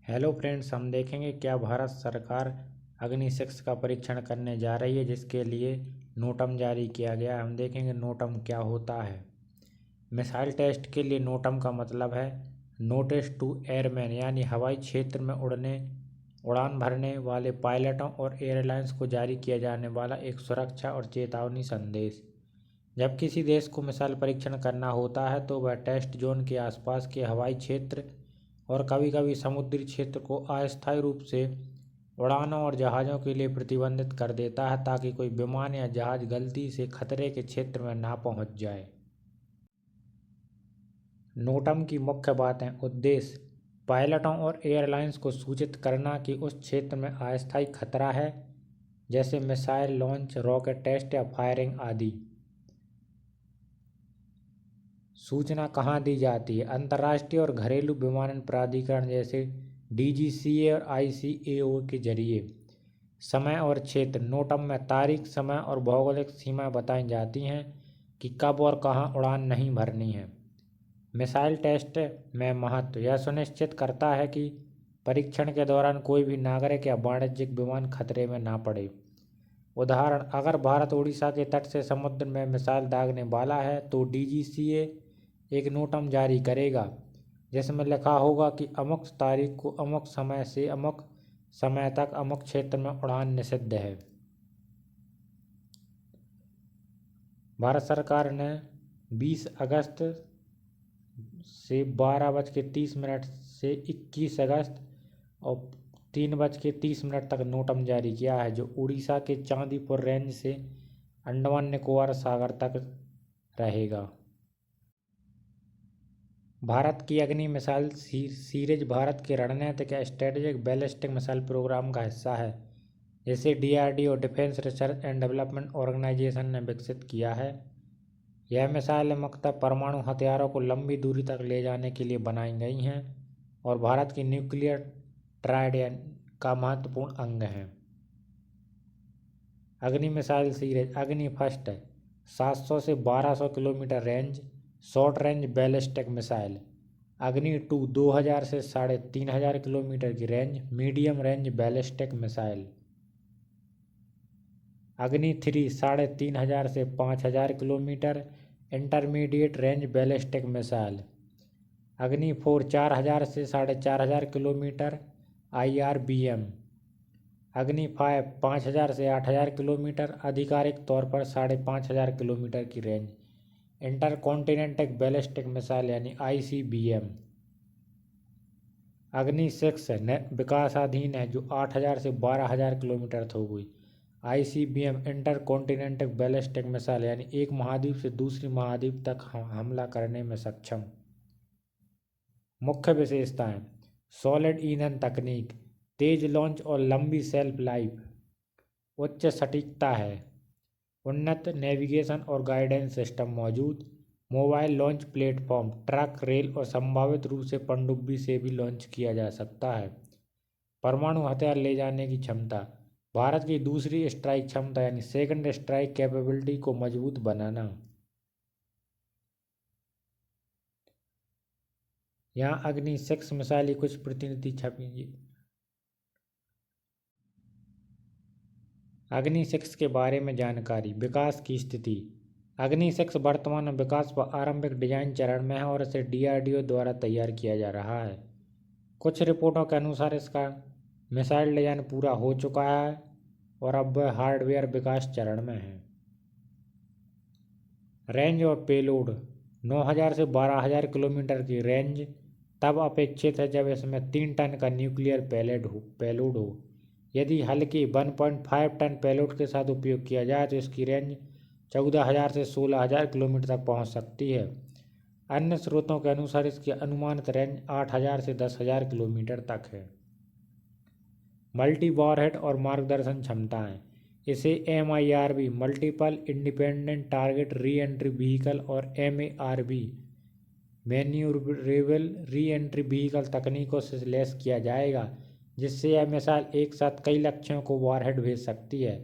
Hello friends, हम देखेंगे क्या भारत सरकार अग्नि 6 का परीक्षण करने जा रही है, जिसके लिए नोटम जारी किया गया है। हम देखेंगे नोटम क्या होता है। मिसाइल टेस्ट के लिए नोटम का मतलब है नोटिस टू एयरमैन, यानी हवाई क्षेत्र में उड़ान भरने वाले पायलटों और एयरलाइंस को जारी किया जाने वाला एक सुरक्षा और चेतावनी संदेश। जब किसी देश को मिसाइल परीक्षण करना होता है तो वह टेस्ट जोन के आसपास के हवाई क्षेत्र और कभी कभी समुद्री क्षेत्र को अस्थायी रूप से उड़ानों और जहाज़ों के लिए प्रतिबंधित कर देता है, ताकि कोई विमान या जहाज़ गलती से खतरे के क्षेत्र में ना पहुंच जाए। नोटम की मुख्य बातें। उद्देश्य: पायलटों और एयरलाइंस को सूचित करना कि उस क्षेत्र में अस्थायी खतरा है, जैसे मिसाइल लॉन्च, रॉकेट टेस्ट या फायरिंग आदि। सूचना कहाँ दी जाती है? अंतर्राष्ट्रीय और घरेलू विमानन प्राधिकरण जैसे डीजीसीए और आईसीएओ के जरिए। समय और क्षेत्र: नोटम में तारीख, समय और भौगोलिक सीमाएं बताई जाती हैं कि कब और कहाँ उड़ान नहीं भरनी है। मिसाइल टेस्ट में महत्व: यह सुनिश्चित करता है कि परीक्षण के दौरान कोई भी नागरिक या वाणिज्यिक विमान खतरे में ना पड़े। उदाहरण: अगर भारत उड़ीसा के तट से समुद्र में मिसाइल दागने वाला है तो डीजीसीए एक नोटम जारी करेगा, जिसमें लिखा होगा कि अमुक तारीख को अमुक समय से अमुक समय तक अमुक क्षेत्र में उड़ान निषिद्ध है। भारत सरकार ने 20 अगस्त से 12:30 से 21 अगस्त और 3:30 तक नोटम जारी किया है, जो उड़ीसा के चांदीपुर रेंज से अंडमान निकोबार सागर तक रहेगा। भारत की अग्नि मिसाइल सीरीज भारत के रणनीतिक या स्ट्रेटेजिक बैलिस्टिक मिसाइल प्रोग्राम का हिस्सा है, जिसे DRDO defence research and development organisation ने विकसित किया है। यह मिसाइलें मुख्यतः परमाणु हथियारों को लंबी दूरी तक ले जाने के लिए बनाई गई हैं और भारत की न्यूक्लियर ट्रायड का महत्वपूर्ण अंग हैं। अग्नि मिसाइल सीरीज: अग्नि फर्स्ट 700 से 1200 kilometre range short range ballistic missile. अग्नि 2 2000 से 3500 किलोमीटर की range medium range ballistic missile. अग्नि 3 3500 से 5000 kilometre intermediate range ballistic missile. अग्नि 4 4000 से 4500 किलोमीटर IRBM। अग्नि 5 5000 से 8000 किलोमीटर, आधिकारिक तौर पर 5500 किलोमीटर की range inter continental ballistic missile यानी ICBM। अग्नि 6 विकासाधीन है, जो 8000 से 12000 किलोमीटर तक हुई। ICBM inter continental ballistic missile यानी एक महाद्वीप से दूसरी महाद्वीप तक हमला करने में सक्षम। मुख्य विशेषताएं: सॉलिड ईंधन तकनीक, तेज लॉन्च और लंबी शेल्फ लाइफ, उच्च सटीकता है, उन्नत नेविगेशन और गाइडेंस सिस्टम मौजूद, mobile launch platform, truck, rail और संभावित रूप से पनडुब्बी से भी लॉन्च किया जा सकता है। परमाणु हथियार ले जाने की क्षमता: भारत की दूसरी स्ट्राइक क्षमता यानी सेकंड स्ट्राइक कैपेबिलिटी को मजबूत बनाना। यहाँ अग्नि 6 मिसाइल की कुछ प्रतिनिधि छवि। अग्नि 6 के बारे में जानकारी। विकास की स्थिति: अग्नि 6 वर्तमान में विकास व आरंभिक डिजाइन चरण में है और इसे डीआरडीओ द्वारा तैयार किया जा रहा है। कुछ रिपोर्टों के अनुसार इसका मिसाइल डिजाइन पूरा हो चुका है और अब वह हार्डवेयर विकास चरण में है। रेंज और पेलोड: 9000 से 12000 किलोमीटर की रेंज तब अपेक्षित है जब इसमें 3 टन का न्यूक्लियर पेलोड हो। यदि हल्की 1.5 टन पेलोड के साथ उपयोग किया जाए तो इसकी रेंज 14000 से 16000 किलोमीटर तक पहुंच सकती है। अन्य स्रोतों के अनुसार इसकी अनुमानित रेंज 8000 से 10000 किलोमीटर तक है। मल्टी वॉरहेड और मार्गदर्शन क्षमताएं: इसे MIRV multiple independent target re entry vehicle और MARV manoeuvrable re entry vehicle तकनीकों से लैस किया जाएगा, जिससे यह मिसाइल एक साथ कई लक्ष्यों को वॉरहेड भेज सकती है।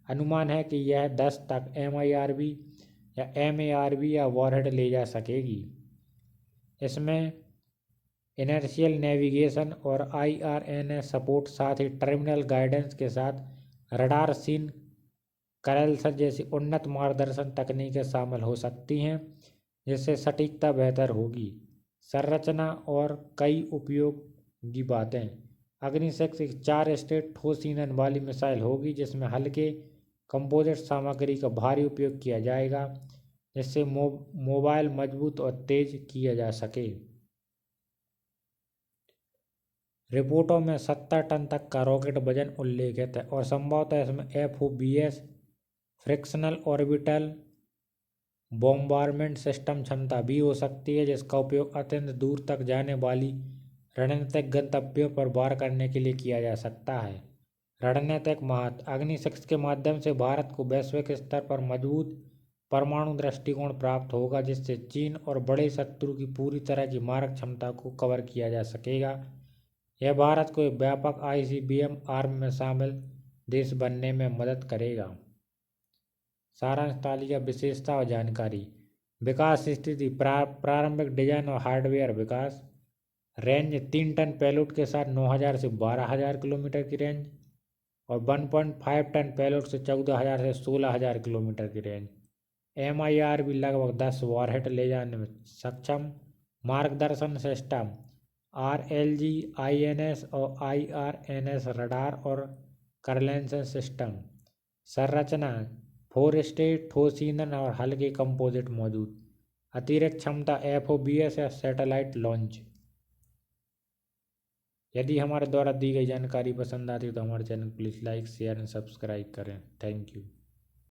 अनुमान है कि यह 10 तक MIRV या MARV या वॉरहेड ले जा सकेगी। इसमें इनर्शियल नेविगेशन और IRNS सपोर्ट, साथ ही टर्मिनल गाइडेंस के साथ रडार सीन करेंसर जैसी उन्नत मार्गदर्शन तकनीकें शामिल हो सकती हैं, जिससे सटीकता बेहतर होगी। संरचना और कई उपयोगी बातें। अग्नि-6 एक 4 स्टेज ठोस ईंधन वाली मिसाइल होगी, जिसमें हल्के कंपोजिट सामग्री का भारी उपयोग किया जाएगा, जिससे मोबाइल मजबूत और तेज किया जा सके। रिपोर्टों में 70 टन तक का रॉकेट वजन उल्लेखित है और संभवतः इसमें FOBS फ्रिक्शनल ऑर्बिटल बॉम्बारमेंट सिस्टम क्षमता भी हो सकती है, जिसका उपयोग अत्यंत दूर तक जाने वाली रणनीतिक गंतव्यों पर वार करने के लिए किया जा सकता है। रणनीतिक महत्व। अग्नि-6 के माध्यम से भारत को वैश्विक स्तर पर मजबूत परमाणु दृष्टिकोण प्राप्त होगा, जिससे चीन और बड़े शत्रु की पूरी तरह की मारक क्षमता को कवर किया जा सकेगा। यह भारत को एक व्यापक ICBM आर्म में शामिल देश बनने में मदद करेगा। सारांश तालिका विशेषता और जानकारी। विकास स्थिति। प्रारंभिक डिजाइन और हार्डवेयर विकास। रेंज 3 टन पेलोड के साथ 9000 से 12000 किलोमीटर की रेंज और 1.5 टन पेलोड से 14000 से 16000 किलोमीटर की रेंज। MIR भी लगभग 10 वॉरहेड ले जाने में सक्षम। मार्गदर्शन सिस्टम। RLG, INS और IRNS रडार और करेंसर सिस्टम। संरचना 4 स्टेज ठोस ईंधन और हल्के कंपोजिट मौजूद। अतिरिक्त क्षमता FOBS या सैटेलाइट लॉन्च। यदि हमारे द्वारा दी गई जानकारी पसंद आती है तो हमारे चैनल को please like, share and subscribe करें। Thank you.